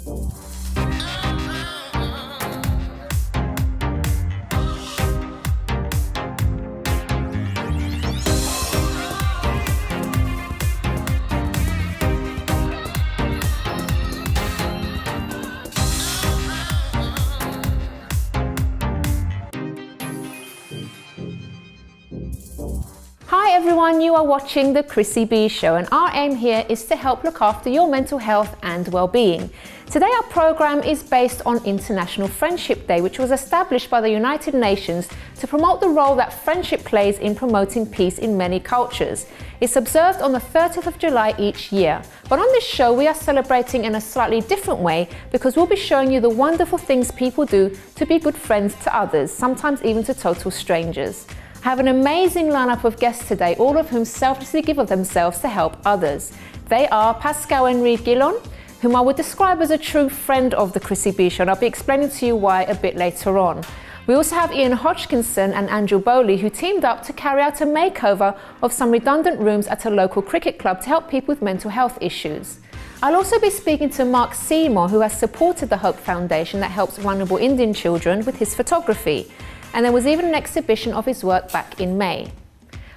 Hi everyone, you are watching the Chrissy B Show, and our aim here is to help look after your mental health and well-being. Today our program is based on International Friendship Day, which was established by the United Nations to promote the role that friendship plays in promoting peace in many cultures. It's observed on the 30th of July each year. But on this show we are celebrating in a slightly different way, because we'll be showing you the wonderful things people do to be good friends to others, sometimes even to total strangers. I have an amazing lineup of guests today, all of whom selflessly give of themselves to help others. They are Pascal-Henri Gillon, whom I would describe as a true friend of the Chrissy B Show, and I'll be explaining to you why a bit later on. We also have Hodgkinson and Bowley, who teamed up to carry out a makeover of some redundant rooms at a local cricket club to help people with mental health issues. I'll also be speaking to Mark Seymour, who has supported the Hope Foundation that helps vulnerable Indian children with his photography. And there was even an exhibition of his work back in May.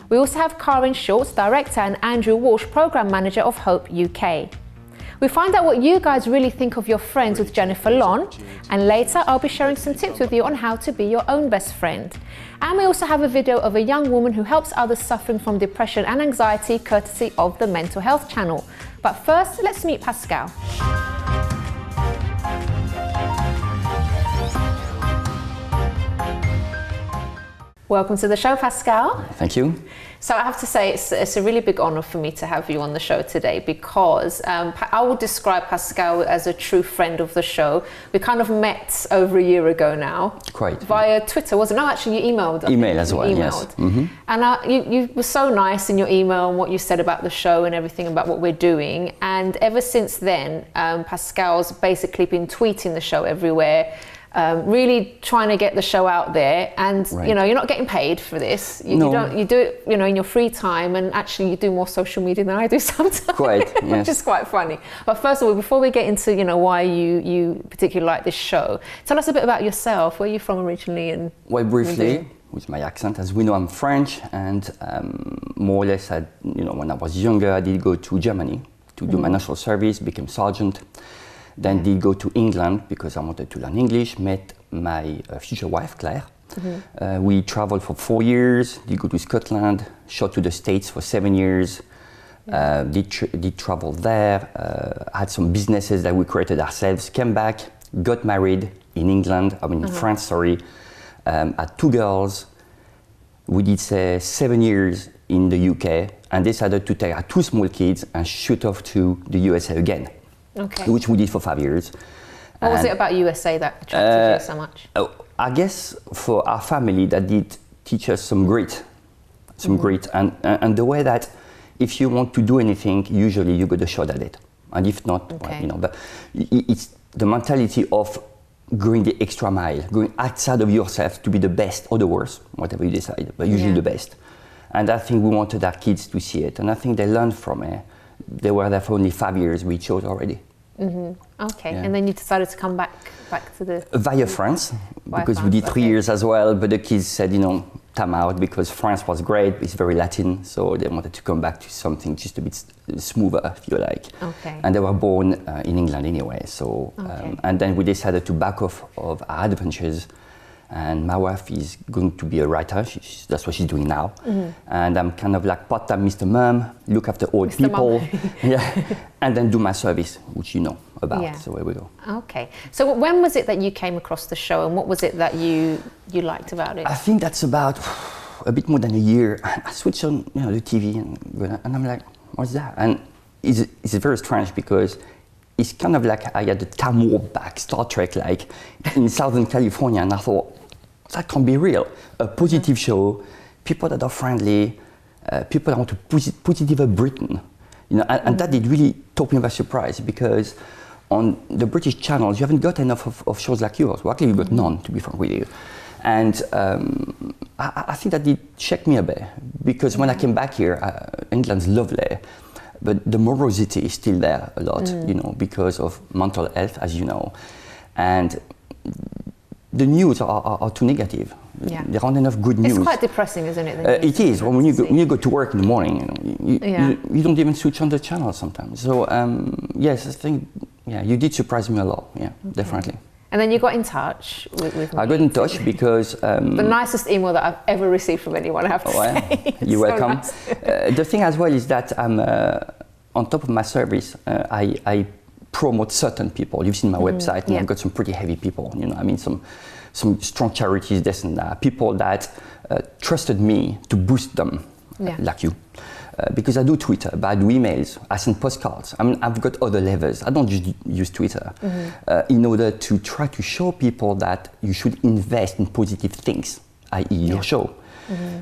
We also have Karin, Schulte, director, and Walsh, program manager of Hope UK. We find out what you guys really think of your friends with Jennifer Lon, and later I'll be sharing some tips with you on how to be your own best friend. And we also have a video of a young woman who helps others suffering from depression and anxiety, courtesy of the Mental Health channel. But first, let's meet Pascal. Welcome to the show, Pascal. Thank you. So I have to say it's a really big honor for me to have you on the show today, because I would describe Pascal as a true friend of the show. We kind of met over a year ago now. Quite. Via Twitter, wasn't it? No, actually you emailed. Email as well, yes. Mm-hmm. And you were so nice in your email and what you said about the show and everything about what we're doing. And ever since then, Pascal's basically been tweeting the show everywhere. Really trying to get the show out there, and right. You know, you're not getting paid for this. You do it, you know, in your free time, and actually you do more social media than I do sometimes. Quite, yes. Which is quite funny. But first of all, before we get into why you particularly like this show, tell us a bit about yourself. Where are you from originally? And well, briefly, with my accent, as we know, I'm French, and more or less, when I was younger, I did go to Germany to do my national service, became sergeant. Then did go to England because I wanted to learn English, met my future wife, Claire. Mm-hmm. We traveled for 4 years, did go to Scotland, shot to the States for 7 years, did travel there, had some businesses that we created ourselves, came back, got married in England, in France, sorry, had 2 girls. We did 7 years in the UK and decided to take our 2 small kids and shoot off to the USA again. Okay. Which we did for 5 years. What was it about USA that attracted you so much? I guess for our family that did teach us some grit, and the way that if you want to do anything, usually you got a shot at it, and if not, but it's the mentality of going the extra mile, going outside of yourself to be the best or the worst, whatever you decide, but usually the best. And I think we wanted our kids to see it, and I think they learned from it. They were there for only 5 years. We chose already. Mm-hmm. Okay, and then you decided to come back to the... Via France, because we did 3 years as well, but the kids said, time out, because France was great, it's very Latin, so they wanted to come back to something just a bit smoother, if you like. Okay. And they were born in England anyway, so... and then we decided to back off of our adventures, and my wife is going to be a writer. That's what she's doing now. Mm-hmm. And I'm kind of like part-time Mr. Mom, look after old Mr. people, and then do my service, which you know about. Yeah. So here we go. Okay. So when was it that you came across the show, and what was it that you liked about it? I think that's about a bit more than a year. I switched on the TV, and I'm like, what's that? And it's very strange because it's kind of like I had a time warp back, Star Trek, like in Southern California, and I thought, that can't be real. A positive show, people that are friendly, people that want to positive Britain, and that did really took me by surprise, because on the British channels, you haven't got enough of shows like yours. Well, actually, you've got none, to be frank with you. And I think that did shake me a bit, because when I came back here, England's lovely. but the morosity is still there a lot, you know, because of mental health, as you know. And the news are too negative. Yeah. There aren't enough good news. It's quite depressing, isn't it? It is. When you go to work in the morning, you know, you don't even switch on the channel sometimes. So yes, I think you did surprise me a lot. Yeah, definitely. And then you got in touch with me. I got in touch because the nicest email that I've ever received from anyone, I have to say. You're welcome. Nice. The thing as well is that I'm on top of my service. I promote certain people. You've seen my website, and I've got some pretty heavy people. You know, I mean, some strong charities, this and that. People that trusted me to boost them, like you. Because I do Twitter, but I do emails, I send postcards. I mean, I've got other levers. I don't just use Twitter in order to try to show people that you should invest in positive things, i.e. your show.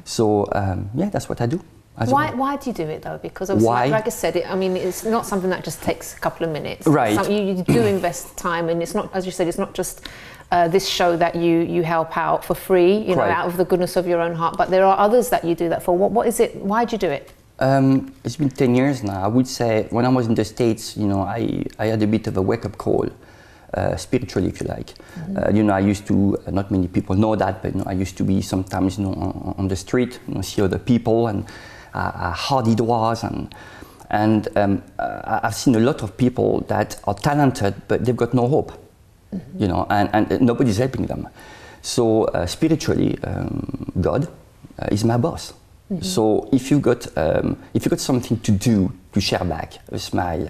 So that's what I do. Why do you do it though? Because obviously, like I said, I mean, it's not something that just takes a couple of minutes. Right. You do invest time, and it's not, as you said, it's not just this show that you help out for free, you know, out of the goodness of your own heart, but there are others that you do that for. What is it? Why do you do it? It's been 10 years now. I would say when I was in the States, you know, I had a bit of a wake-up call, spiritually, if you like. You know, I used to, not many people know that, but you know, I used to be sometimes, you know, on the street, you know, see other people and how hard it was. And I've seen a lot of people that are talented, but they've got no hope, you know, and nobody's helping them. So spiritually, God is my boss. So if you got something to do, to share back, a smile,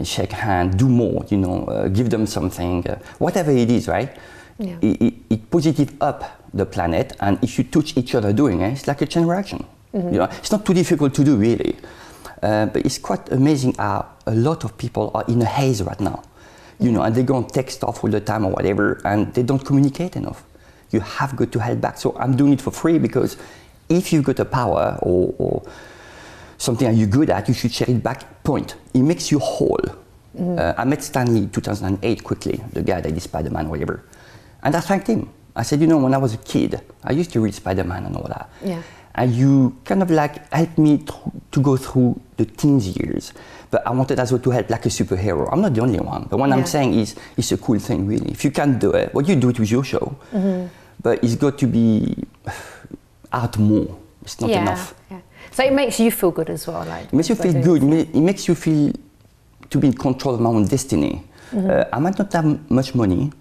shake hand, do more, you know, give them something, whatever it is, right? Yeah. It positive up the planet, and if you touch each other doing it, it's like a chain reaction. You know, it's not too difficult to do really, but it's quite amazing how a lot of people are in a haze right now, you know, and they go on text stuff all the time or whatever, and they don't communicate enough. You have got to help back. So I'm doing it for free because if you've got a power or something that you're good at, you should share it back, point. It makes you whole. I met Stanley in 2008 quickly, the guy that did Spider-Man, whatever. And I thanked him. I said, you know, when I was a kid, I used to read Spider-Man and all that. Yeah. And you kind of like helped me to go through the teens years. But I wanted as well to help like a superhero. I'm not the only one. But what I'm saying is, it's a cool thing, really. If you can do it, well, you do it with your show. But it's got to be out more. It's not enough. Yeah. So it makes you feel good as well. Like it makes you feel good. It makes you feel to be in control of my own destiny. I might not have much money.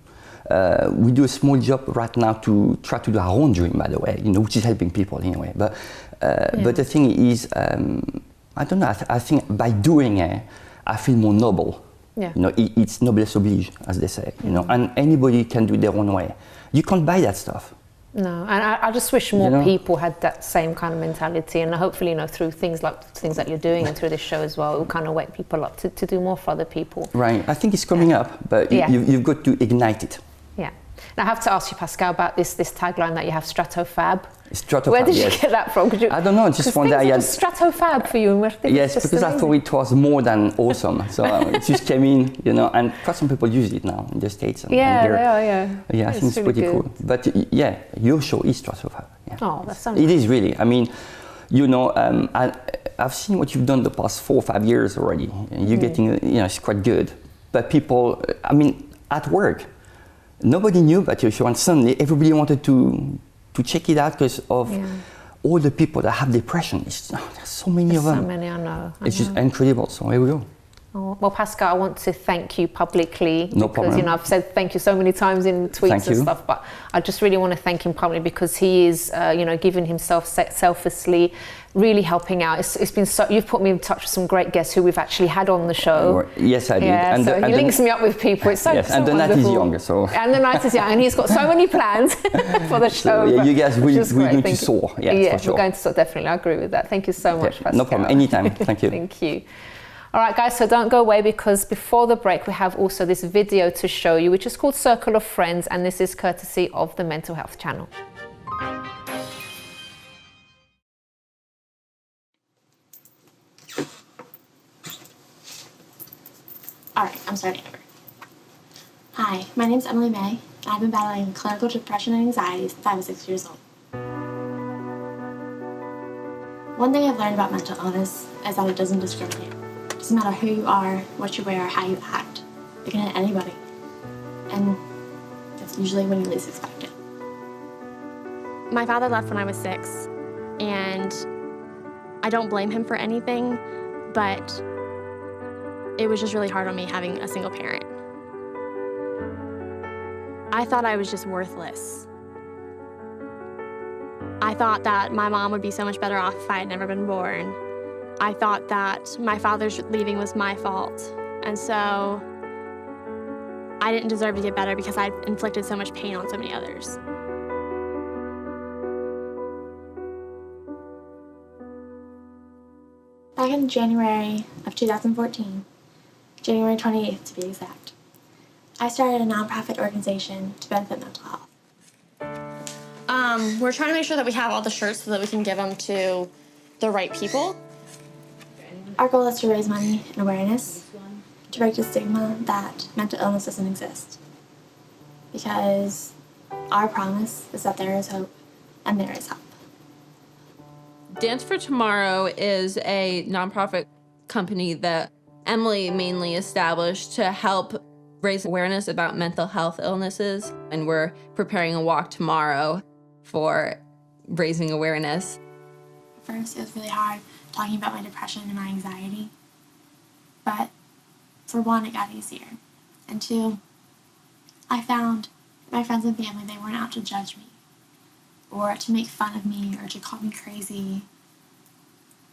We do a small job right now to try to do our own dream, by the way, you know, which is helping people anyway. But the thing is, I don't know. I think by doing it, I feel more noble. Yeah. You know, it's noblesse oblige, as they say. You know, and anybody can do it their own way. You can't buy that stuff. No, and I just wish more people had that same kind of mentality, and hopefully, you know, through things that you're doing and through this show as well, it will kind of wake people up to do more for other people. Right, I think it's coming up, but you've got to ignite it. Yeah. Now I have to ask you, Pascal, about this tagline that you have, Stratofab. Stratofab. Where did you get that from? I don't know. Just one day I had Stratofab for you. Yes, because amazing. I thought it was more than awesome. So it just came in, you know, and quite some people use it now in the States. And yeah, here. They are. Yeah. Yeah, I think it's really pretty cool. But yeah, your show is Stratofab. Yeah. Oh, that's so nice. It is really. I mean, you know, I've seen what you've done the past 4 or 5 years already. You're getting, you know, it's quite good. But people, I mean, at work, nobody knew about your show, and suddenly everybody wanted to check it out because of all the people that have depression. There's so many of them. So many, I know. It's just incredible. So here we go. Oh, well, Pascal, I want to thank you publicly. No because, problem. You know, I've said thank you so many times in tweets and stuff, but I just really want to thank him publicly because he is, you know, giving himself selflessly, really helping out. It's been so, you've put me in touch with some great guests who we've actually had on the show. Yes, I did. Yeah, and so he links me up with people. It's so, so and the night is younger, so. And the night is young, and he's got so many plans for the show. So, yeah, you guys we need to soar. Yeah, for sure. We're going to soar, definitely. I agree with that. Thank you so much, Pascal. No problem. Anytime. Thank you. Thank you. All right, guys, so don't go away because before the break, we have also this video to show you, which is called Circle of Friends, and this is courtesy of the Mental Health Channel. All right, I'm starting over. Hi, my name's Emily May, and I've been battling clinical depression and anxiety since I was 6 years old. One thing I've learned about mental illness is that it doesn't discriminate. It doesn't matter who you are, what you wear, how you act. It can hit anybody. And it's usually when you least expect it. My father left when I was 6, and I don't blame him for anything, but it was just really hard on me having a single parent. I thought I was just worthless. I thought that my mom would be so much better off if I had never been born. I thought that my father's leaving was my fault, and so I didn't deserve to get better because I'd inflicted so much pain on so many others. Back in January of 2014, January 28th to be exact, I started a nonprofit organization to benefit mental health. We're trying to make sure that we have all the shirts so that we can give them to the right people. Our goal is to raise money and awareness to break the stigma that mental illness doesn't exist. Because our promise is that there is hope, and there is help. Dance for Tomorrow is a nonprofit company that Emily mainly established to help raise awareness about mental health illnesses, and we're preparing a walk tomorrow for raising awareness. First, it was really hard talking about my depression and my anxiety. But for one, it got easier. And two, I found my friends and family, they weren't out to judge me or to make fun of me or to call me crazy.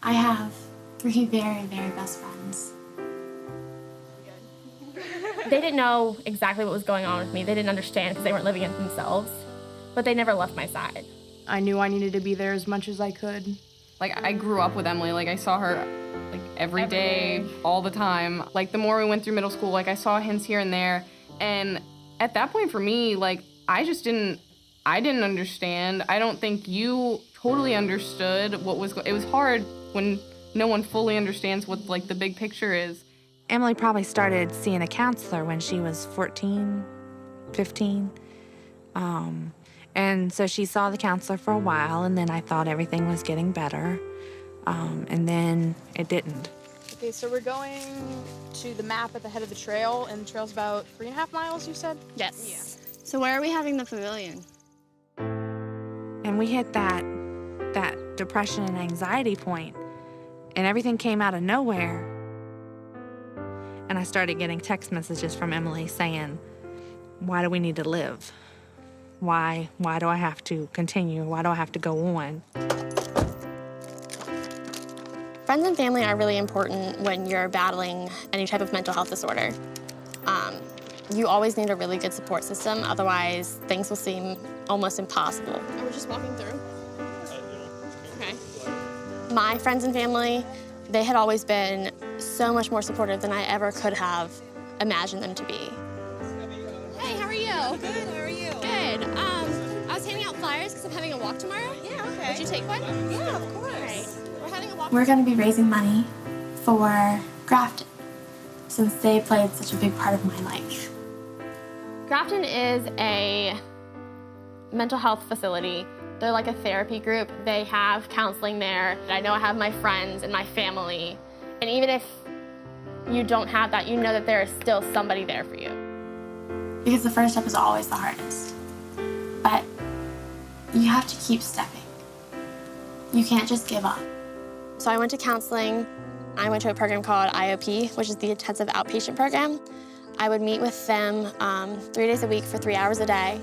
I have 3 very, very best friends. They didn't know exactly what was going on with me. They didn't understand because they weren't living it themselves, but they never left my side. I knew I needed to be there as much as I could. Like, I grew up with Emily. Like, I saw her, like, every day, all the time. Like, the more we went through middle school, like, I saw hints here and there. And at that point for me, like, I didn't understand. I don't think you totally understood what was it was hard when no one fully understands what, like, the big picture is. Emily probably started seeing a counselor when she was 14, 15. And so she saw the counselor for a while, and then I thought everything was getting better. And then it didn't. Okay, so we're going to the map at the head of the trail, and the trail's about 3.5 miles, you said? Yes. Yeah. So where are we having the pavilion? And we hit that depression and anxiety point, and everything came out of nowhere. And I started getting text messages from Emily saying, why do we need to live? Why do I have to continue? Why do I have to go on? Friends and family are really important when you're battling any type of mental health disorder. You always need a really good support system, otherwise things will seem almost impossible. We're just walking through. Okay. My friends and family, they had always been so much more supportive than I ever could have imagined them to be. Hey, how are you? Good, how are you? Good. I was handing out flyers because I'm having a walk tomorrow. Yeah, okay. Would you take one? Yeah, of course. All right. We're having a walk. We're going to be raising money for Grafton, since they played such a big part of my life. Grafton is a mental health facility. They're like a therapy group. They have counseling there. I know I have my friends and my family. And even if you don't have that, you know that there is still somebody there for you. Because the first step is always the hardest. But you have to keep stepping. You can't just give up. So I went to counseling. I went to a program called IOP, which is the Intensive Outpatient Program. I would meet with them 3 days a week for 3 hours a day.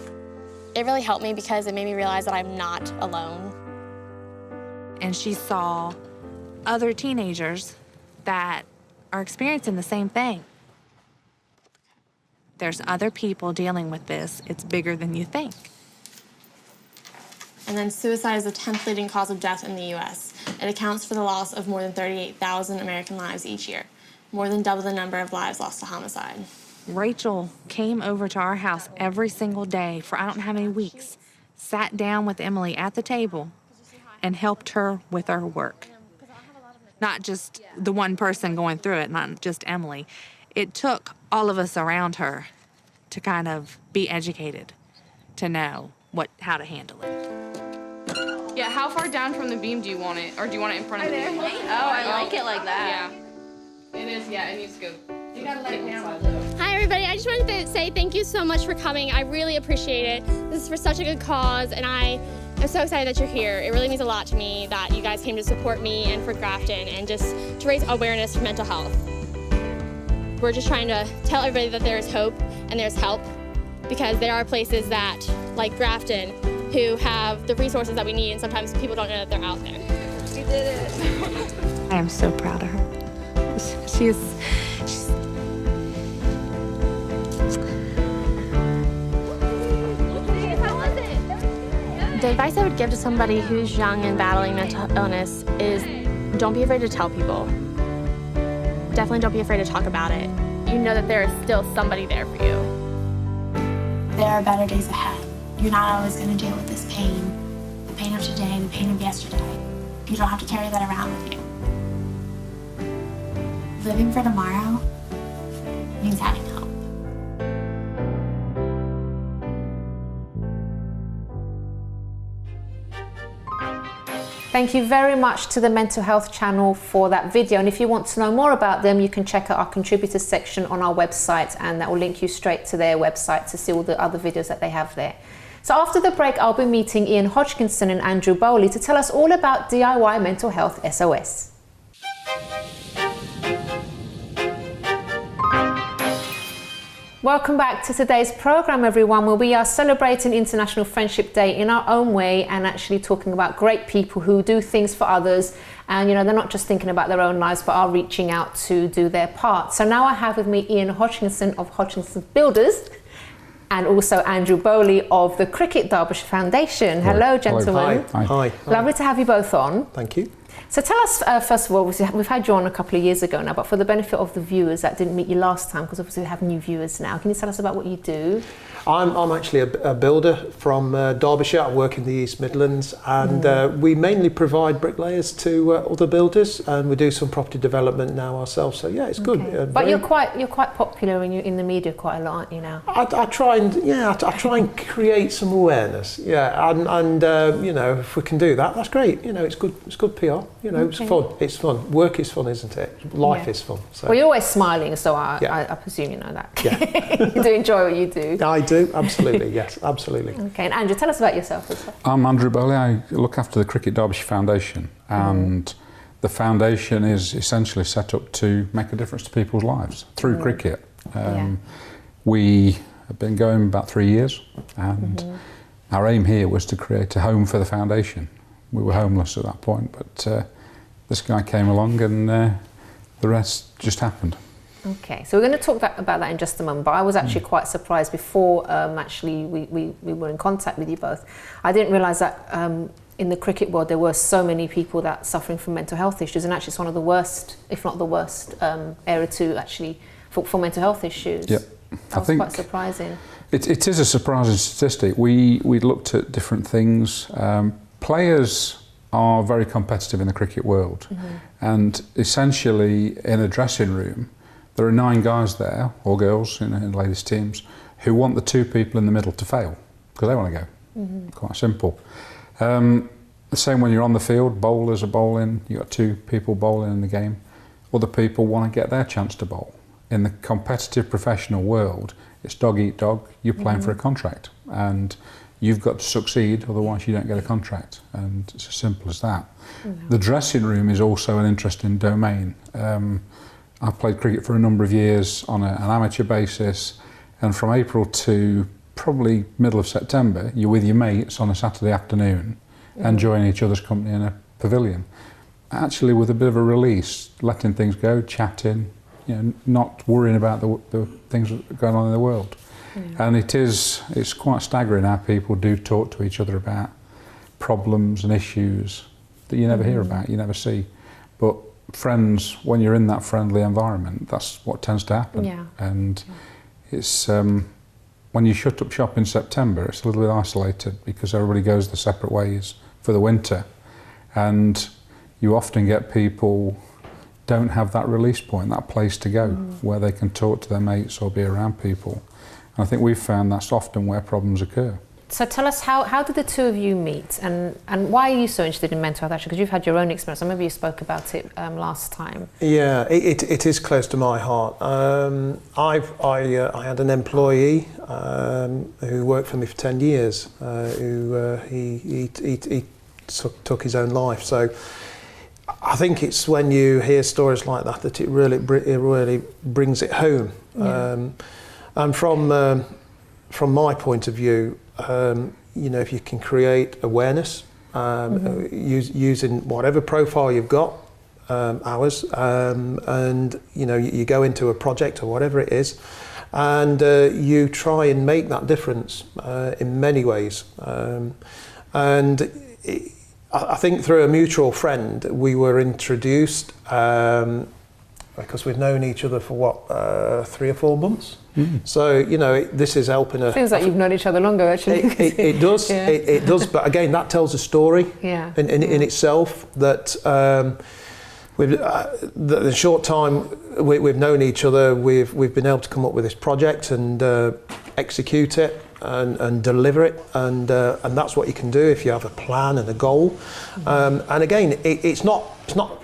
It really helped me because it made me realize that I'm not alone. And she saw other teenagers that are experiencing the same thing. There's other people dealing with this. It's bigger than you think. And then suicide is the 10th leading cause of death in the U.S. It accounts for the loss of more than 38,000 American lives each year, more than double the number of lives lost to homicide. Rachel came over to our house every single day for I don't know how many weeks, sat down with Emily at the table, and helped her with her work. Not just the one person going through it, not just Emily. It took all of us around her to kind of be educated, to know how to handle it. Yeah. Yeah, how far down from the beam do you want it? Or do you want it in front of the beam? Oh, I like it like that. Yeah. It is, yeah, it needs to go. You gotta let it down. Hi everybody, I just wanted to say thank you so much for coming. I really appreciate it. This is for such a good cause, and I am so excited that you're here. It really means a lot to me that you guys came to support me and for Grafton and just to raise awareness for mental health. We're just trying to tell everybody that there is hope and there's help, because there are places that, like Grafton, who have the resources that we need, and sometimes people don't know that they're out there. We did it. I am so proud of her. She's The advice I would give to somebody who's young and battling mental illness is don't be afraid to tell people. Definitely don't be afraid to talk about it. You know that there is still somebody there for you. There are better days ahead. You're not always going to deal with this pain. The pain of today, the pain of yesterday. You don't have to carry that around with you. Living for tomorrow means having hope. Thank you very much to the Mental Health channel for that video. And if you want to know more about them, you can check out our contributors section on our website, and that will link you straight to their website to see all the other videos that they have there. So after the break, I'll be meeting Ian Hodgkinson and Andrew Bowley to tell us all about DIY Mental Health SOS. Welcome back to today's program, everyone, where we are celebrating International Friendship Day in our own way and actually talking about great people who do things for others. And, you know, they're not just thinking about their own lives, but are reaching out to do their part. So now I have with me Ian Hodgkinson of Hodgkinson Builders and also Andrew Bowley of the Cricket Derbyshire Foundation. Hello, gentlemen. Hi. Hi. Lovely to have you both on. Thank you. So tell us, first of all, we've had you on a couple of years ago now, but for the benefit of the viewers that didn't meet you last time, because obviously we have new viewers now, can you tell us about what you do? I'm actually a builder from Derbyshire. I work in the East Midlands, and we mainly provide bricklayers to other builders, and we do some property development now ourselves. So yeah, it's good. Okay. But you're quite popular in the media quite a lot, aren't you now? I try and create some awareness. Yeah, and you know, if we can do that, that's great. You know, it's good PR. You know, It's fun. It's fun. Work is fun, isn't it? Life is fun. So. Well, you're always smiling, so I presume you know that. Yeah. You do enjoy what you do. I do, absolutely, yes, absolutely. Okay, and Andrew, tell us about yourself as well. I'm Andrew Bowley. I look after the Cricket Derbyshire Foundation, and the foundation is essentially set up to make a difference to people's lives through cricket. We have been going about 3 years, and our aim here was to create a home for the foundation. We were homeless at that point, but this guy came along and the rest just happened. Okay, so we're going to talk about that in just a moment, but I was actually quite surprised before actually we were in contact with you both. I didn't realise that in the cricket world there were so many people that suffering from mental health issues, and actually it's one of the worst, if not the worst, area to actually for mental health issues. Yep. That was quite surprising. It is a surprising statistic. We looked at different things. Players are very competitive in the cricket world, and essentially in a dressing room there are 9 guys there, or girls in ladies' teams, who want the 2 people in the middle to fail because they want to go. Quite simple. The same when you're on the field, bowlers are bowling, you've got 2 people bowling in the game. Other people want to get their chance to bowl. In the competitive professional world, it's dog eat dog. You're playing for a contract, and you've got to succeed, otherwise you don't get a contract, and it's as simple as that. The dressing room is also an interesting domain. I've played cricket for a number of years on an amateur basis, and from April to probably middle of September, you're with your mates on a Saturday afternoon, enjoying each other's company in a pavilion. Actually with a bit of a release, letting things go, chatting, you know, not worrying about the things that are going on in the world. And it's quite staggering how people do talk to each other about problems and issues that you never hear about, you never see. But friends, when you're in that friendly environment, that's what tends to happen. And it's when you shut up shop in September, it's a little bit isolated because everybody goes their separate ways for the winter, and you often get people don't have that release point, that place to go where they can talk to their mates or be around people. And I think we've found that's often where problems occur. So tell us, how did the two of you meet, and why are you so interested in mental health, actually? Because you've had your own experience. I remember you spoke about it last time. Yeah, it is close to my heart. I had an employee who worked for me for 10 years, he took his own life. So I think it's when you hear stories like that it really brings it home. Yeah. And from my point of view, you know, if you can create awareness using whatever profile you've got, ours, and you know, you go into a project or whatever it is, and you try and make that difference in many ways. I think through a mutual friend we were introduced, because we've known each other for what, 3 or 4 months. So you know, this is helping her. Feels like you've known each other longer, actually. It does. Yeah. It does. But again, that tells a story in itself. That the short time we've known each other, we've been able to come up with this project and execute it and deliver it, and that's what you can do if you have a plan and a goal. And again, it's not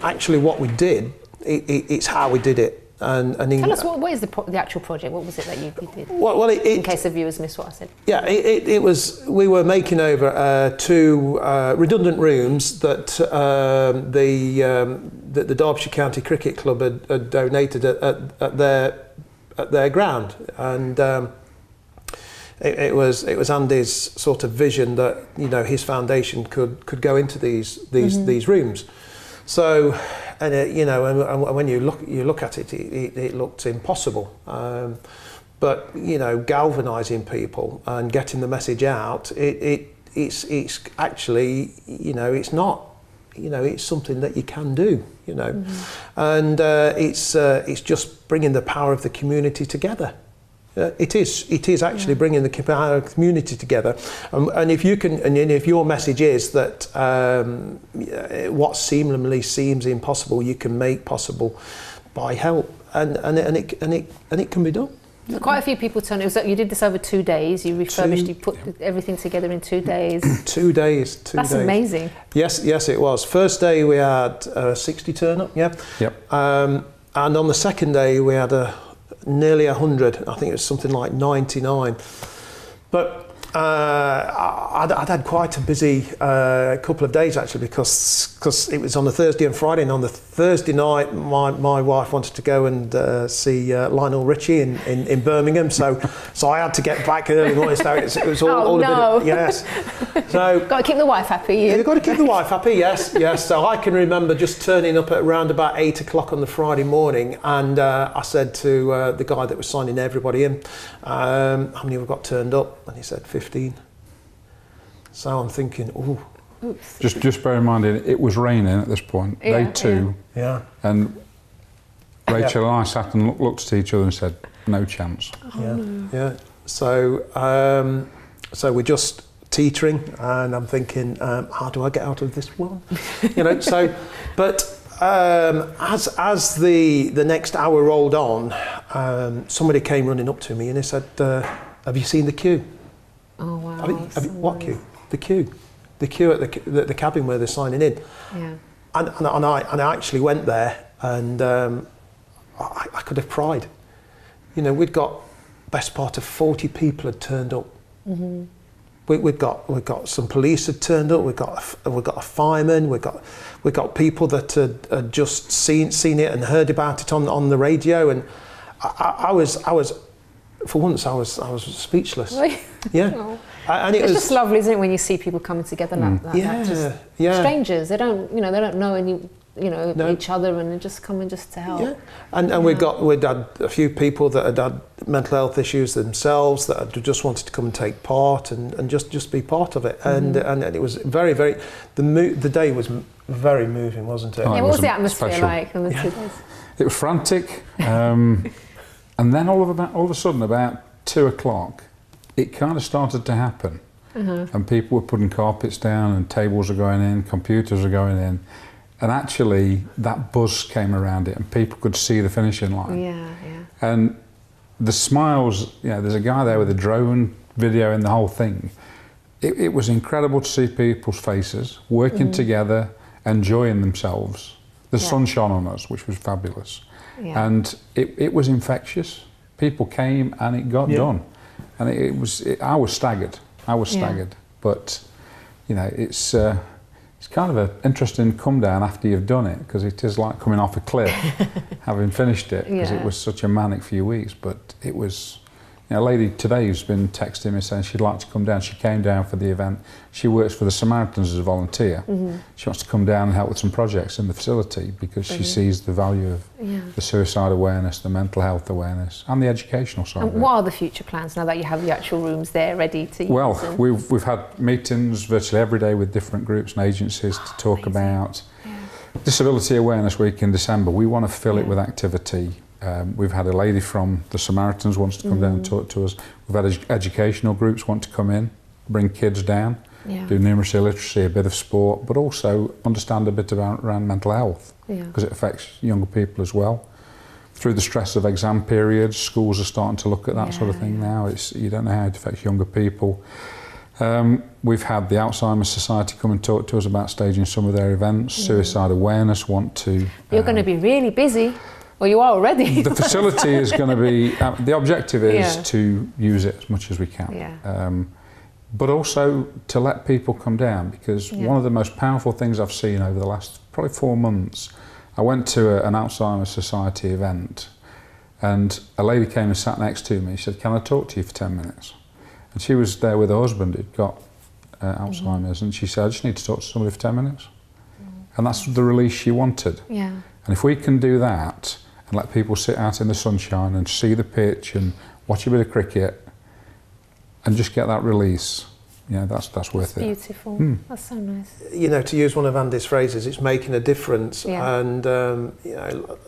actually what we did. It's how we did it. And tell us, what is the actual project? What was it that you did? Well, in case the viewers missed what I said. Yeah, it was. We were making over 2 redundant rooms that the Derbyshire County Cricket Club had donated at their ground, and it was Andy's sort of vision that, you know, his foundation could go into these rooms. So, and you know, and when you look at it, it looked impossible. But you know, galvanising people and getting the message out, it's actually, you know, it's not, you know, it's something that you can do, you know, and it's just bringing the power of the community together. It is actually bringing the community together, and if you can, and if your message is that what seemingly seems impossible, you can make possible by help, and it can be done. So quite a few people turned. It was that you did this over 2 days. You refurbished. You put everything together in 2 days. 2 days. That's amazing. Yes, it was. First day we had 60 turn up. Yeah. Yep. And on the second day we had nearly 100. I think it was something like 99. But I'd had quite a busy couple of days actually, because it was on a Thursday and Friday, and on the Thursday night my wife wanted to go and see Lionel Richie in Birmingham, so I had to get back early morning. So it was all a bit of, yes. So got to keep the wife happy. You've got to keep the wife happy. Yes. So I can remember just turning up at around about 8 o'clock on the Friday morning, and I said to the guy that was signing everybody in, how many have got turned up? And he said 15. So I'm thinking, ooh. Oops. Just bear in mind, it was raining at this point, day 2. Yeah. And Rachel and I sat and looked at each other and said, no chance. Yeah. So we're just teetering, and I'm thinking, how do I get out of this one? You know. So, but as the next hour rolled on, somebody came running up to me and he said, "Have you seen the queue?" Oh wow! What queue? The queue at the cabin where they're signing in. Yeah. And I actually went there, and I could have cried. You know, we'd got best part of 40 people had turned up. Mm-hmm. We've got some police had turned up. We've got a fireman. We've got people that had just seen it and heard about it on the radio. And I was for once I was speechless. Really? Yeah. Oh. And it's just lovely, isn't it, when you see people coming together like that? Yeah. Strangers. They don't know any. Each other, and just coming just to help. Yeah, and we'd had a few people that had mental health issues themselves that had just wanted to come and take part and just be part of it. Mm-hmm. And it was very, very. The day was very moving, wasn't it? Oh, what was the atmosphere special. like on the 2 days? It was frantic, and then all of a sudden, about 2 o'clock, it kind of started to happen, and people were putting carpets down, and tables are going in, computers are going in. And actually, that buzz came around it, and people could see the finishing line. Yeah. And the smiles, there's a guy there with a drone videoing the whole thing, it was incredible to see people's faces working together, enjoying themselves. The sun shone on us, which was fabulous. Yeah. And it was infectious. People came and it got done. And I was staggered. But, you know, it's kind of an interesting come down after you've done it, because it is like coming off a cliff, having finished it, because it was such a manic few weeks. But it was, you know, a lady today who's been texting me saying she'd like to come down. She came down for the event. She works for the Samaritans as a volunteer. She wants to come down and help with some projects in the facility, because she sees the value of the suicide awareness, the mental health awareness, and the educational side. And what are the future plans now that you have the actual rooms there ready to use? Well, we've had meetings virtually every day with different groups and agencies to talk about Disability Awareness Week in December. We want to fill it with activity. We've had a lady from the Samaritans wants to come down and talk to us. We've had educational groups want to come in, bring kids down, do numeracy literacy, a bit of sport, but also understand a bit around mental health, because it affects younger people as well. Through the stress of exam periods, schools are starting to look at that sort of thing now. You don't know how it affects younger people. We've had the Alzheimer's Society come and talk to us about staging some of their events. Suicide Awareness want to... You're going to be really busy. Well, you are already. The facility is going to be, the objective is to use it as much as we can. But also to let people come down, because one of the most powerful things I've seen over the last probably 4 months, I went to an Alzheimer's Society event, and a lady came and sat next to me. She said, "Can I talk to you for 10 minutes? And she was there with her husband who'd got Alzheimer's, and she said, "I just need to talk to somebody for 10 minutes. And that's the release she wanted. And if we can do that, and let people sit out in the sunshine and see the pitch and watch a bit of cricket and just get that release, that's worth it. Beautiful. That's so nice. You know, to use one of Andy's phrases, it's making a difference. And you know,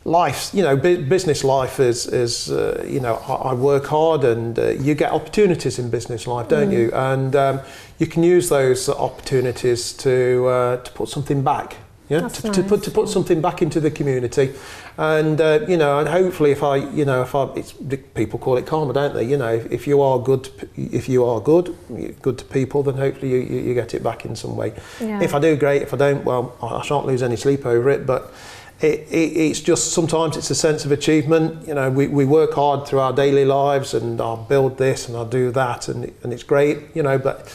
life, you know, business life is you know, I work hard, and you get opportunities in business life, don't you? And you can use those opportunities to put something back. To put something back into the community, and you know, and hopefully, if people call it karma, don't they? You know, if you are good to people, then hopefully you get it back in some way. If I do, great. If I don't, well, I shan't lose any sleep over it. But it's just sometimes it's a sense of achievement. You know, we work hard through our daily lives, and I'll build this and I'll do that, and it's great. You know, but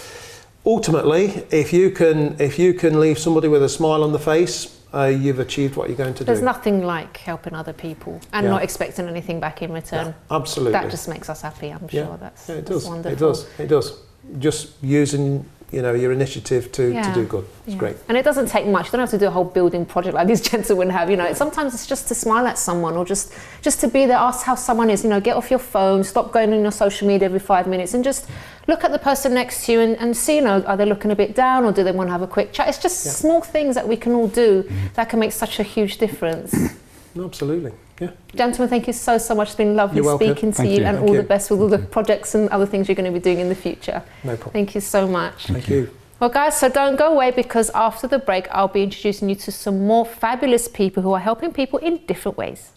ultimately, if you can leave somebody with a smile on the face, you've achieved what you're going to do. There's nothing like helping other people and not expecting anything back in return. Absolutely. That just makes us happy, I'm sure. That's wonderful. It does. Just using, you know, your initiative to do good. It's great. And it doesn't take much. You don't have to do a whole building project like these gentlemen have. You know, sometimes it's just to smile at someone, or just to be there, ask how someone is. You know, get off your phone, stop going on your social media every 5 minutes, and just look at the person next to you and see, you know, are they looking a bit down, or do they want to have a quick chat? It's just small things that we can all do that can make such a huge difference. Absolutely. Yeah. Gentlemen, thank you so much. It's been lovely speaking to you, and all the best with all the projects and other things you're going to be doing in the future. No problem. Thank you so much. Thank you. Well, guys, so don't go away, because after the break, I'll be introducing you to some more fabulous people who are helping people in different ways.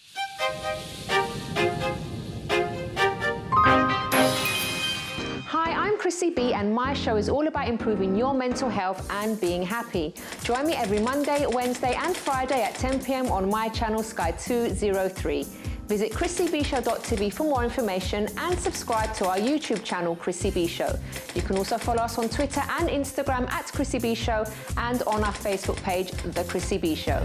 Chrissy B, and my show is all about improving your mental health and being happy. Join me every Monday, Wednesday and Friday at 10 p.m. on my channel Sky 203. Visit chrissybshow.tv for more information, and subscribe to our YouTube channel Chrissy B Show. You can also follow us on Twitter and Instagram at Chrissy B Show, and on our Facebook page, The Chrissy B Show.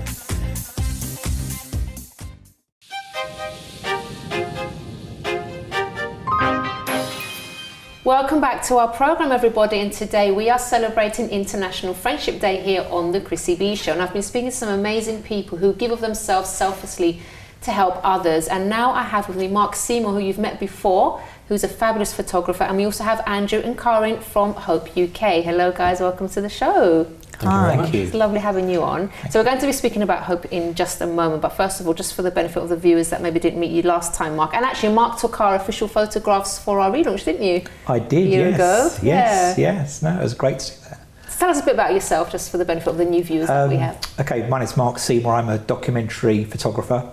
Welcome back to our program, everybody, and today we are celebrating International Friendship Day here on the Chrissy B Show. And I've been speaking to some amazing people who give of themselves selflessly to help others. And now I have with me Mark Seymour, who you've met before, who's a fabulous photographer, and we also have Andrew and Karin from Hope UK. Hello guys, welcome to the show. Thank you. It's lovely having you on. So we're going to be speaking about Hope in just a moment, but first of all, just for the benefit of the viewers that maybe didn't meet you last time, Mark, and actually Mark took our official photographs for our relaunch, didn't you? I did, a year ago. Yes. No, it was great to see that. So tell us a bit about yourself, just for the benefit of the new viewers that we have. Okay, my name's Mark Seymour. I'm a documentary photographer.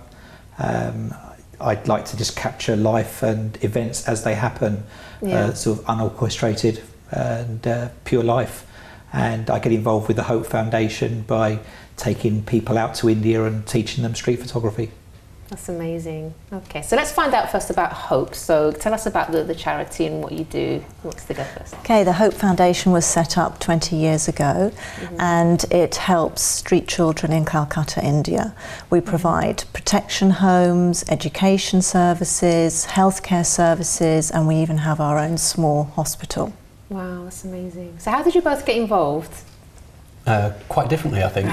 I'd like to just capture life and events as they happen, sort of unorchestrated. and pure life. And I get involved with the Hope Foundation by taking people out to India and teaching them street photography. That's amazing. Okay, so let's find out first about Hope. So tell us about the charity and what you do. Who wants to go first? Okay, the Hope Foundation was set up 20 years ago, and it helps street children in Calcutta, India. We provide protection homes, education services, healthcare services, and we even have our own small hospital. Wow, that's amazing. So how did you both get involved? Quite differently, I think.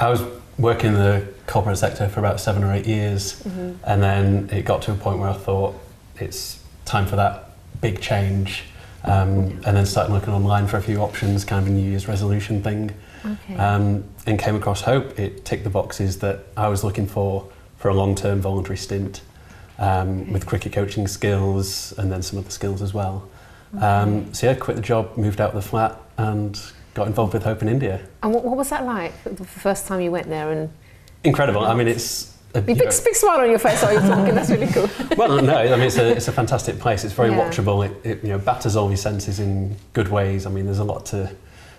I was working in the corporate sector for about 7 or 8 years, and then it got to a point where I thought it's time for that big change, and then started looking online for a few options, kind of a New Year's resolution thing, and came across Hope. It ticked the boxes that I was looking for a long-term voluntary stint, with cricket coaching skills and then some other skills as well. So yeah, quit the job, moved out of the flat and got involved with Hope in India. And what was that like, the first time you went there? And incredible. I mean, it's a big smile on your face while you're talking. That's really cool. Well, no, I mean, it's a fantastic place. It's very watchable. It you know, batters all your senses in good ways. I mean, there's a lot to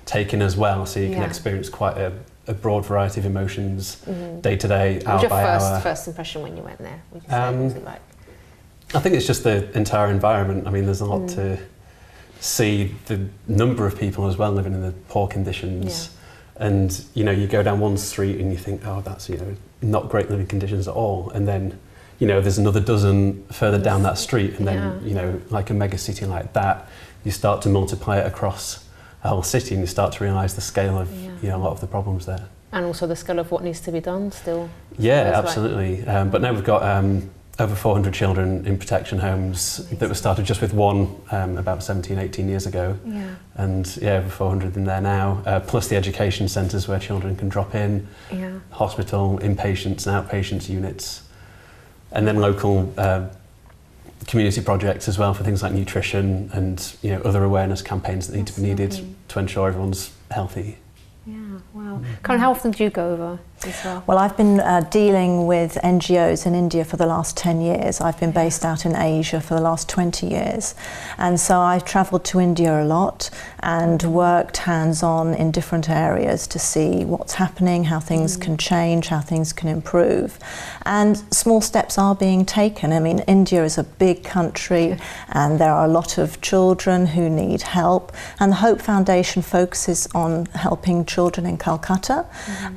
take in as well, so you can experience quite a broad variety of emotions day to day, hour by hour. What was your first impression when you went there? What was it like? I think it's just the entire environment. I mean, there's a lot to see, the number of people as well living in the poor conditions, and you know, you go down one street and you think, oh, that's, you know, not great living conditions at all, and then you know, there's another dozen further down that street, and then you know, like a mega city like that, you start to multiply it across a whole city, and you start to realise the scale of you know, a lot of the problems there, and also the scale of what needs to be done still. Yeah, absolutely. But now we've got over 400 children in protection homes that were started just with one about 17, 18 years ago. And over 400 in there now, plus the education centres where children can drop in, hospital, inpatients and outpatients units, and then local community projects as well for things like nutrition and, you know, other awareness campaigns that need to be needed to ensure everyone's healthy. Yeah, wow. Karin, how often do you go over as well? Well, I've been dealing with NGOs in India for the last 10 years. I've been based out in Asia for the last 20 years. And so I've travelled to India a lot and worked hands-on in different areas to see what's happening, how things can change, how things can improve. And small steps are being taken. I mean, India is a big country and there are a lot of children who need help. And the Hope Foundation focuses on helping children in Calcutta,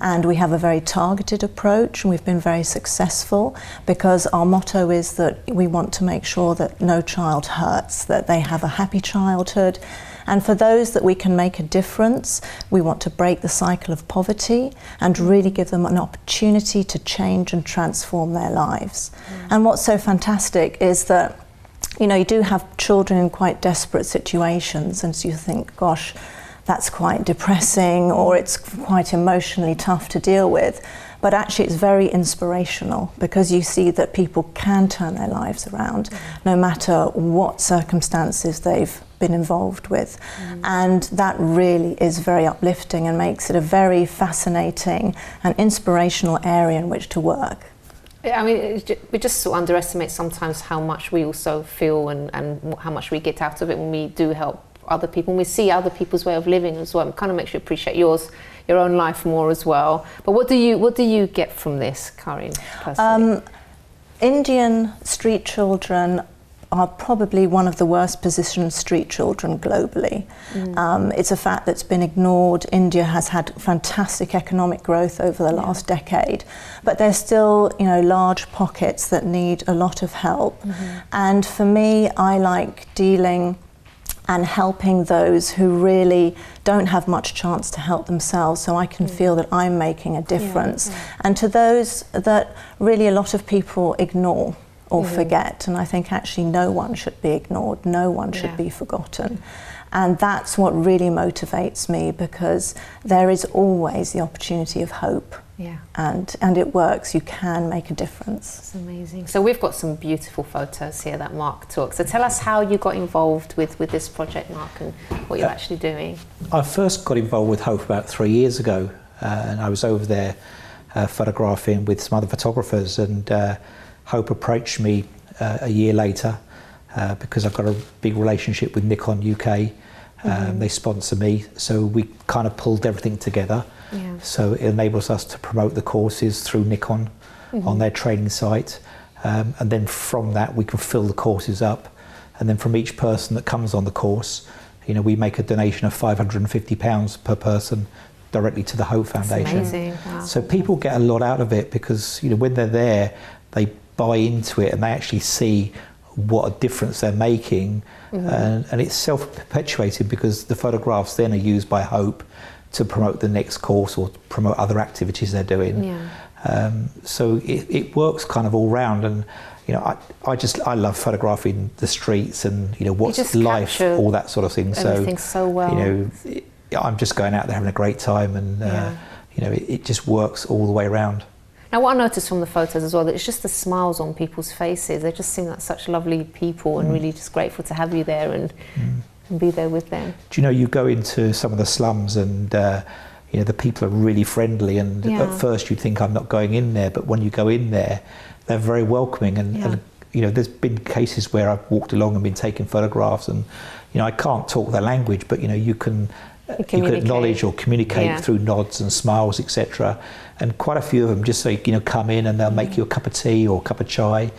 and we have a very targeted approach, and we've been very successful because our motto is that we want to make sure that no child hurts, that they have a happy childhood, and for those that we can make a difference, we want to break the cycle of poverty and really give them an opportunity to change and transform their lives. And what's so fantastic is that, you know, you do have children in quite desperate situations, and so you think, gosh, that's quite depressing, or it's quite emotionally tough to deal with. But actually it's very inspirational because you see that people can turn their lives around no matter what circumstances they've been involved with. And that really is very uplifting and makes it a very fascinating and inspirational area in which to work. I mean, we just sort of underestimate sometimes how much we also feel and how much we get out of it when we do help other people, and we see other people's way of living as well. It kind of makes you appreciate your own life more as well. But what do you get from this, Karin, personally? Indian street children are probably one of the worst positioned street children globally. It's a fact that's been ignored. India has had fantastic economic growth over the last decade, but there's still, you know, large pockets that need a lot of help. And for me, I like dealing and helping those who really don't have much chance to help themselves, so I can feel that I'm making a difference. And to those that really a lot of people ignore or forget, and I think actually no one should be ignored, no one should be forgotten. And that's what really motivates me, because there is always the opportunity of hope. And it works, you can make a difference. It's amazing. So we've got some beautiful photos here that Mark took. So tell us how you got involved with this project, Mark, and what you're actually doing. I first got involved with Hope about 3 years ago, and I was over there photographing with some other photographers, and Hope approached me a year later because I've got a big relationship with Nikon UK. They sponsor me, so we kind of pulled everything together. Yeah. So it enables us to promote the courses through Nikon on their training site, and then from that we can fill the courses up, and then from each person that comes on the course, you know, we make a donation of £550 per person directly to the Hope Foundation. That's amazing. Wow. So people get a lot out of it because, you know, when they're there, they buy into it and they actually see what a difference they're making, and it's self-perpetuating because the photographs then are used by Hope to promote the next course or promote other activities they're doing. Yeah. So it works kind of all round, and you know, I love photographing the streets and, you know, what's life, all that sort of thing. Everything so well. You know, I'm just going out there having a great time, and you know, it just works all the way around. Now, what I noticed from the photos as well, that it's just the smiles on people's faces. They just seem like such lovely people, and really just grateful to have you there and be there with them. Do you know, you go into some of the slums and you know, the people are really friendly, and at first you'd think I'm not going in there, but when you go in there, they're very welcoming, and you know, there's been cases where I've walked along and been taking photographs, and you know, I can't talk their language, but you know, you can acknowledge or communicate through nods and smiles, etc. And quite a few of them just say, you know, come in and they'll make you a cup of tea or a cup of chai,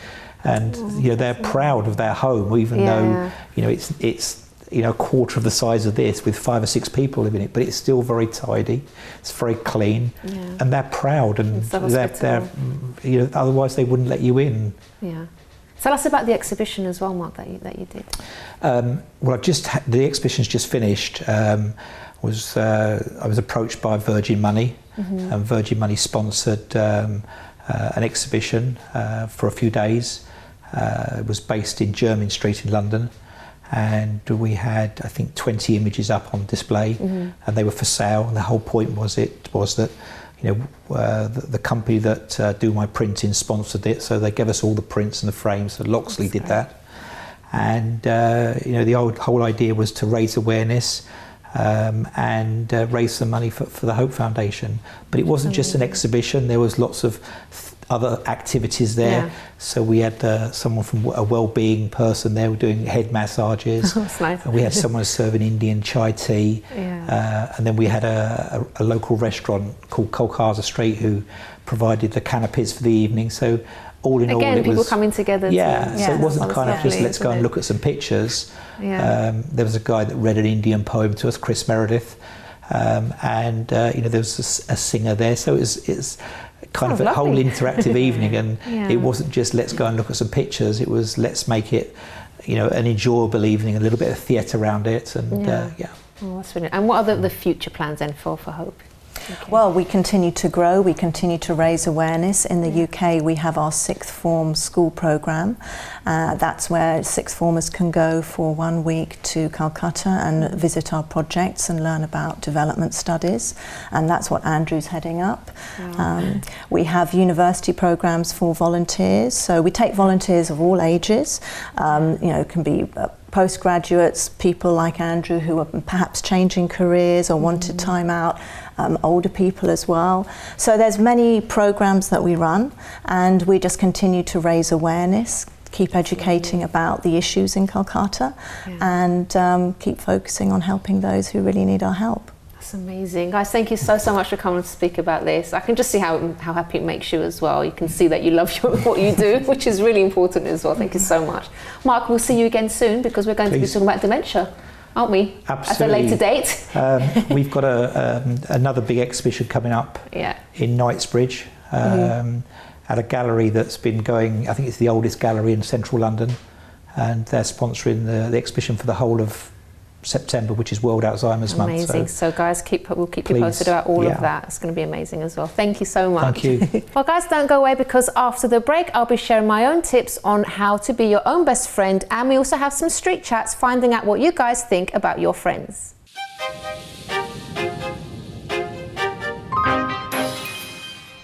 and you know, they're proud of their home, even though you know, it's you know, a quarter of the size of this with 5 or 6 people living in it, but it's still very tidy, it's very clean, and they're proud, and they're you know, otherwise they wouldn't let you in. Yeah. Tell us about the exhibition as well, Mark, that you did. Well, the exhibition's just finished. I was approached by Virgin Money, and Virgin Money sponsored an exhibition for a few days. It was based in Jermyn Street in London, and we had, I think, 20 images up on display, and they were for sale. And the whole point was that, you know, the company that do my printing sponsored it, so they gave us all the prints and the frames. So Loxley did that, and you know, the whole idea was to raise awareness and raise some money for the Hope Foundation. But it wasn't just an exhibition. There was lots of other activities there. So we had someone from a well-being person there doing head massages. That's nice. And we had someone serving Indian chai tea. And then we had a local restaurant called Kolkata Street who provided the canopies for the evening. So all in all, it was people coming together. So it wasn't kind of just let's go and look at some pictures. There was a guy that read an Indian poem to us, Chris Meredith, and you know, there was a singer there. So it's kind of a whole interactive evening, and it wasn't just let's go and look at some pictures. It was let's make it, you know, an enjoyable evening, a little bit of theatre around it, and Oh, that's brilliant. And what are the future plans then for Hope? Well, we continue to grow, we continue to raise awareness. In the UK, we have our 6th form school programme. That's where 6th formers can go for 1 week to Calcutta and visit our projects and learn about development studies. And that's what Andrew's heading up. We have university programmes for volunteers. So we take volunteers of all ages. You know, it can be postgraduates, people like Andrew who are perhaps changing careers or wanted time out, older people as well. So there's many programs that we run, and we just continue to raise awareness, keep educating about the issues in Kolkata, and keep focusing on helping those who really need our help. That's amazing. Guys, thank you so much for coming to speak about this. I can just see how happy it makes you as well. You can see that you love what you do, which is really important as well. Thank you so much. Mark, we'll see you again soon because we're going to be talking about dementia, aren't we? Absolutely. At a later date. We've got another big exhibition coming up in Knightsbridge at a gallery that's been going, I think it's the oldest gallery in central London, and they're sponsoring the exhibition for the whole of September, which is World Alzheimer's Month. Amazing. So guys, we'll keep you posted about all of that. It's going to be amazing as well. Thank you so much. Thank you. Well, guys, don't go away because after the break, I'll be sharing my own tips on how to be your own best friend, and we also have some street chats finding out what you guys think about your friends.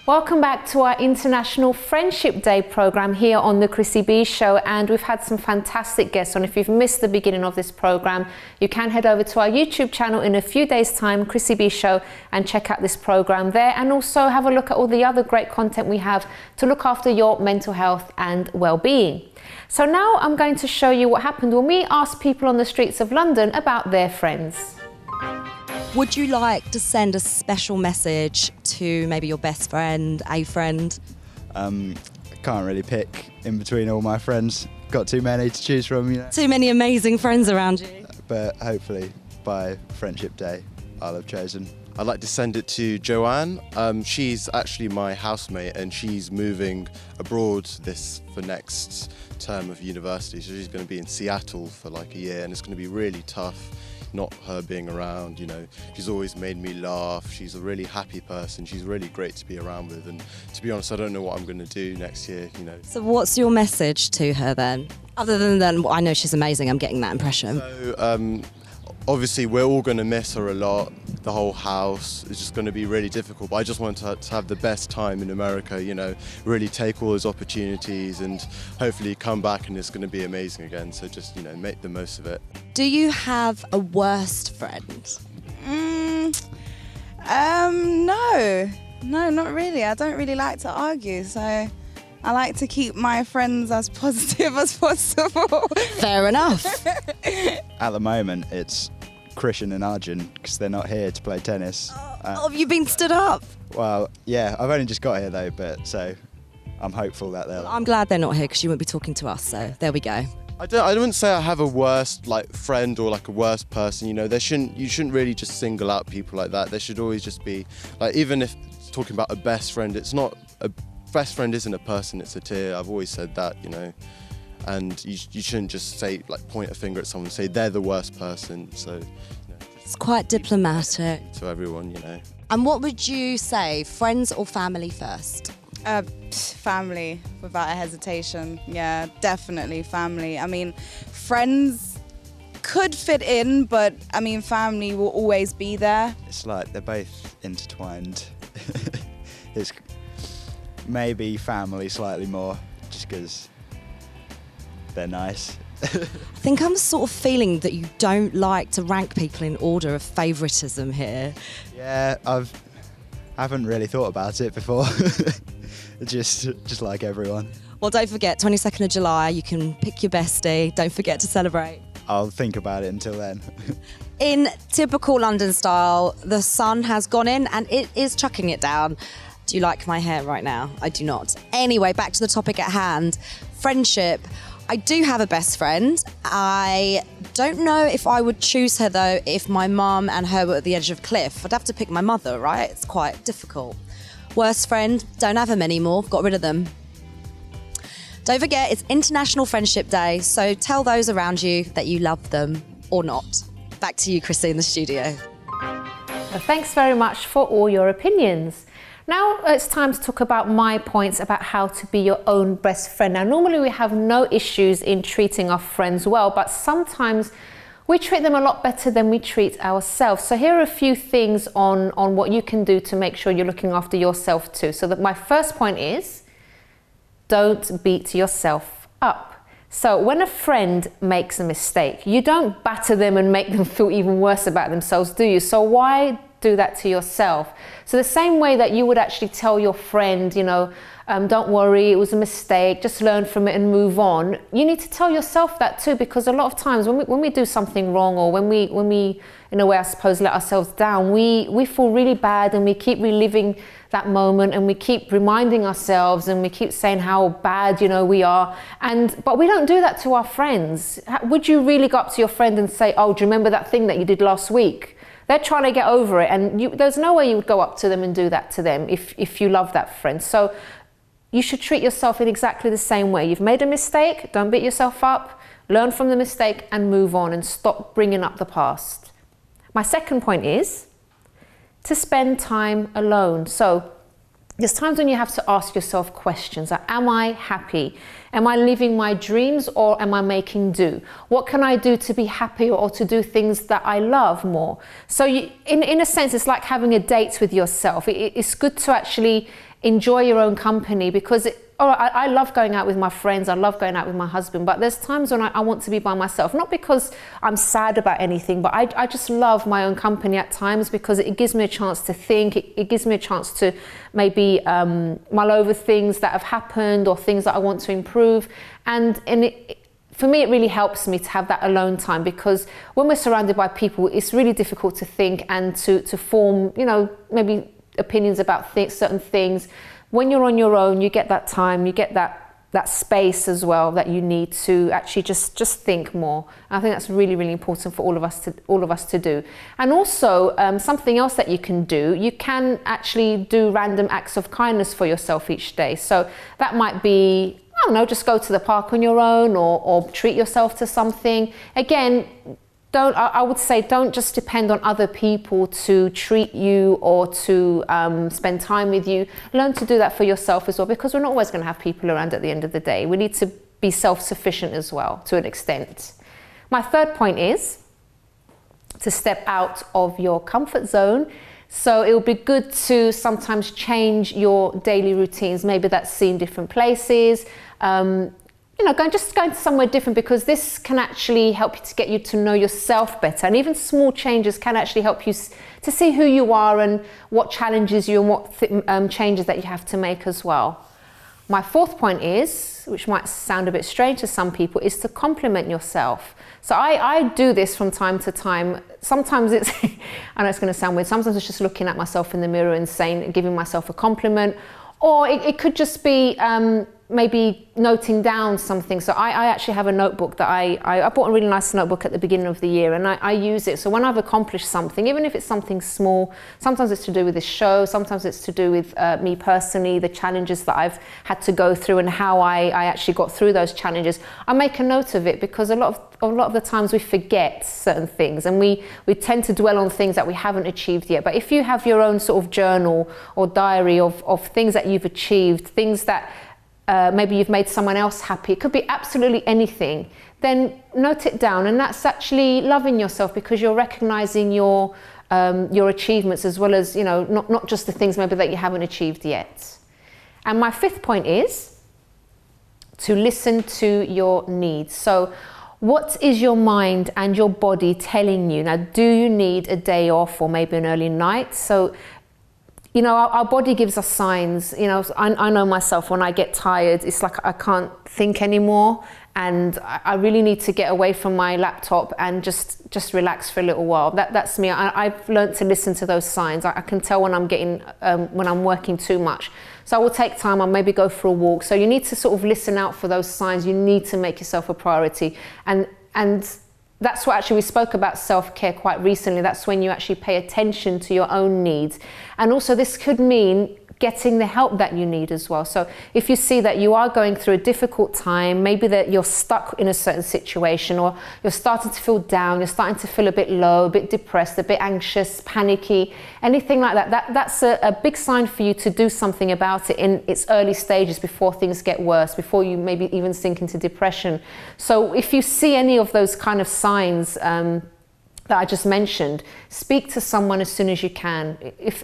Welcome back to our International Friendship Day program here on the Chrissy B Show, and we've had some fantastic guests on. If you've missed the beginning of this program, you can head over to our YouTube channel in a few days' time, Chrissy B Show, and check out this program there, and also have a look at all the other great content we have to look after your mental health and well-being. So now I'm going to show you what happened when we asked people on the streets of London about their friends. Would you like to send a special message to maybe your best friend, a friend? I can't really pick in between all my friends. Got too many to choose from, you know. Too many amazing friends around you. But hopefully by Friendship Day, I'll have chosen. I'd like to send it to Joanne. She's actually my housemate and she's moving abroad for next term of university. So she's going to be in Seattle for like a year and it's going to be really tough. Not her being around, you know. She's always made me laugh. She's a really happy person. She's really great to be around with. And to be honest, I don't know what I'm going to do next year, you know. So what's your message to her then? Other than well, I know she's amazing, I'm getting that impression. So, obviously we're all going to miss her a lot. The whole house is just going to be really difficult, but I just want her to have the best time in America, you know, really take all those opportunities and hopefully come back and it's going to be amazing again. So just, you know, make the most of it. Do you have a worst friend? No, not really. I don't really like to argue, so I like to keep my friends as positive as possible. Fair enough. At the moment, it's Christian and Arjun because they're not here to play tennis. Have you been stood up? Well, yeah, I've only just got here though, but so I'm hopeful that they'll... I'm glad they're not here because you won't be talking to us, so there we go. I wouldn't say I have a worst like friend or like a worst person, you know. You shouldn't really just single out people like that. There should always just be, like, even if talking about a best friend, it's not, a best friend isn't a person, it's a tier. I've always said that, you know. And you shouldn't just say, like, point a finger at someone and say they're the worst person. So, you know, it's quite diplomatic. To everyone, you know. And what would you say, friends or family first? Family, without a hesitation. Yeah, definitely family. I mean, friends could fit in, but I mean, family will always be there. It's like they're both intertwined. It's maybe family slightly more, just because they're nice. I think I'm sort of feeling that you don't like to rank people in order of favouritism here. Yeah, I haven't really thought about it before. just like everyone. Well, don't forget, 22nd of July, you can pick your bestie. Don't forget to celebrate. I'll think about it until then. In typical London style, the sun has gone in and it is chucking it down. Do you like my hair right now? I do not. Anyway, back to the topic at hand, friendship. I do have a best friend. I don't know if I would choose her though if my mum and her were at the edge of a cliff. I'd have to pick my mother, right? It's quite difficult. Worst friend, don't have them anymore, got rid of them. Don't forget, it's International Friendship Day, so tell those around you that you love them or not. Back to you, Chrissy, in the studio. Well, thanks very much for all your opinions. Now it's time to talk about my points about how to be your own best friend. Now, normally we have no issues in treating our friends well, but sometimes we treat them a lot better than we treat ourselves. So here are a few things on what you can do to make sure you're looking after yourself too. So that my first point is, don't beat yourself up. So when a friend makes a mistake, you don't batter them and make them feel even worse about themselves, do you? So why do that to yourself? So the same way that you would actually tell your friend, you know, don't worry, it was a mistake, just learn from it and move on. You need to tell yourself that too, because a lot of times when we do something wrong, or when we in a way, I suppose, let ourselves down, we feel really bad and we keep reliving that moment and we keep reminding ourselves and we keep saying how bad, you know, we are. But we don't do that to our friends. Would you really go up to your friend and say, oh, do you remember that thing that you did last week? They're trying to get over it, and there's no way you would go up to them and do that to them if you love that friend. So you should treat yourself in exactly the same way. You've made a mistake, don't beat yourself up, learn from the mistake and move on and stop bringing up the past. My second point is to spend time alone. So there's times when you have to ask yourself questions like, am I happy? Am I living my dreams or am I making do? What can I do to be happy or to do things that I love more? So in a sense, it's like having a date with yourself. It's good to actually enjoy your own company, because I love going out with my friends, I love going out with my husband, but there's times when I want to be by myself, not because I'm sad about anything, but I just love my own company at times, because it gives me a chance to think, it gives me a chance to maybe mull over things that have happened or things that I want to improve. And for me, it really helps me to have that alone time, because when we're surrounded by people, it's really difficult to think and to form, you know, maybe opinions about certain things. When you're on your own, you get that time, you get that space as well that you need to actually just think more. And I think that's really, really important for all of us to do. And also something else that you can do, you can actually do random acts of kindness for yourself each day. So that might be, I don't know, just go to the park on your own, or treat yourself to something. Again, I would say don't just depend on other people to treat you or to spend time with you. Learn to do that for yourself as well, because we're not always going to have people around at the end of the day. We need to be self-sufficient as well, to an extent. My third point is to step out of your comfort zone. So it would be good to sometimes change your daily routines. Maybe that's seeing different places, you know, going to somewhere different, because this can actually help you to get you to know yourself better. And even small changes can actually help you to see who you are and what challenges you and what changes that you have to make as well. My fourth point is, which might sound a bit strange to some people, is to compliment yourself. So I do this from time to time. Sometimes it's, I know it's going to sound weird, sometimes it's just looking at myself in the mirror and giving myself a compliment. Or it could just be maybe noting down something. So I actually have a notebook that I bought a really nice notebook at the beginning of the year, and I use it. So when I've accomplished something, even if it's something small, sometimes it's to do with this show, sometimes it's to do with me personally, the challenges that I've had to go through and how I actually got through those challenges. I make a note of it, because a lot of the times we forget certain things, and we tend to dwell on things that we haven't achieved yet. But if you have your own sort of journal or diary of things that you've achieved, things that maybe you've made someone else happy, it could be absolutely anything, then note it down. And that's actually loving yourself, because you're recognizing your achievements, as well as, you know, not just the things maybe that you haven't achieved yet. And my fifth point is to listen to your needs. So what is your mind and your body telling you? Now, do you need a day off or maybe an early night? So, you know, our body gives us signs. You know, I know myself, when I get tired, it's like I can't think anymore, and I really need to get away from my laptop and just relax for a little while. That's me. I've learned to listen to those signs. I can tell when I'm when I'm working too much. So I will take time, I'll maybe go for a walk. So you need to sort of listen out for those signs. You need to make yourself a priority. And that's what actually we spoke about self-care quite recently. That's when you actually pay attention to your own needs. And also this could mean getting the help that you need as well. So if you see that you are going through a difficult time, maybe that you're stuck in a certain situation, or you're starting to feel down, you're starting to feel a bit low, a bit depressed, a bit anxious, panicky, anything like that, that's a big sign for you to do something about it in its early stages, before things get worse, before you maybe even sink into depression. So if you see any of those kind of signs that I just mentioned, speak to someone as soon as you can. If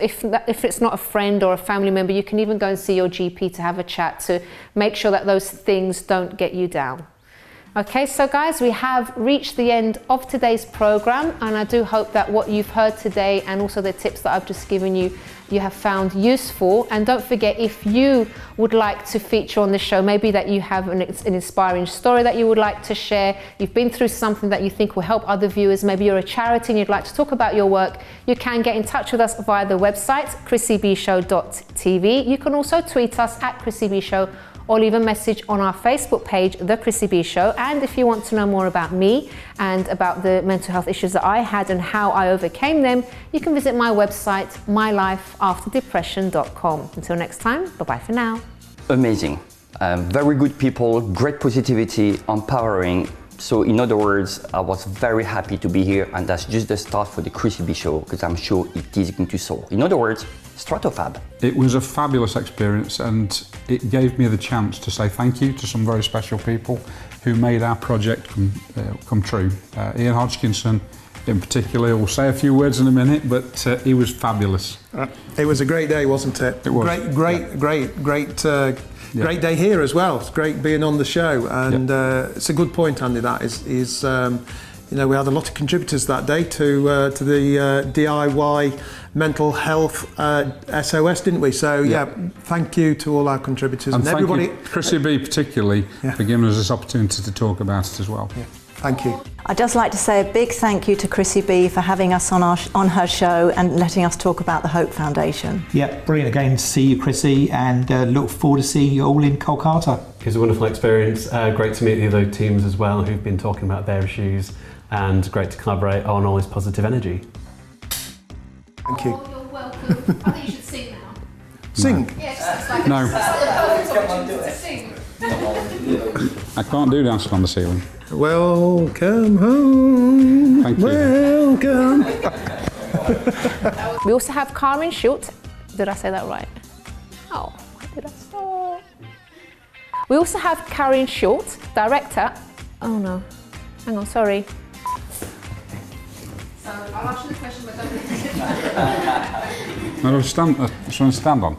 it's not a friend or a family member, you can even go and see your GP to have a chat, to make sure that those things don't get you down. Okay, so guys, we have reached the end of today's program, and I do hope that what you've heard today, and also the tips that I've just given you, you have found useful. And don't forget, if you would like to feature on the show, maybe that you have an inspiring story that you would like to share, you've been through something that you think will help other viewers, maybe you're a charity and you'd like to talk about your work, you can get in touch with us via the website chrissybshow.tv. You can also tweet us at Chrissy B Show, or leave a message on our Facebook page, The Chrissy B Show. And if you want to know more about me and about the mental health issues that I had and how I overcame them, you can visit my website, mylifeafterdepression.com. Until next time, bye-bye for now. Amazing. Very good people, great positivity, empowering. So in other words, I was very happy to be here, and that's just the start for the Chrissy B Show, because I'm sure it is going to soar. In other words, Stratofab. It was a fabulous experience, and it gave me the chance to say thank you to some very special people who made our project come true. Ian Hodgkinson, in particular. We'll say a few words in a minute, but he was fabulous. It was a great day, wasn't it? It was. Great day here as well. It's great being on the show, and it's a good point, Andy. That is you know, we had a lot of contributors that day to the DIY mental health SOS, didn't we? So thank you to all our contributors and everybody. Thank you, Chrissy B particularly, for giving us this opportunity to talk about it as well. Yeah. Thank you. I'd just like to say a big thank you to Chrissy B for having us on her show and letting us talk about the Hope Foundation. Yeah, brilliant again to see you, Chrissy, and look forward to seeing you all in Kolkata. It was a wonderful experience. Great to meet the other teams as well who've been talking about their issues, and great to collaborate on all this positive energy. Thank you. Oh, you're welcome. I think you should sing now. Sing? Yes, like No. to sing. I can't do dancing on the ceiling. Welcome home. Thank you. Welcome. We also have Karin Schulte. Did I say that right? Oh, why did I stop? We also have Karin Schulte, director. Oh no, hang on, sorry. So I'll ask you the question, but don't. I just want to stand on.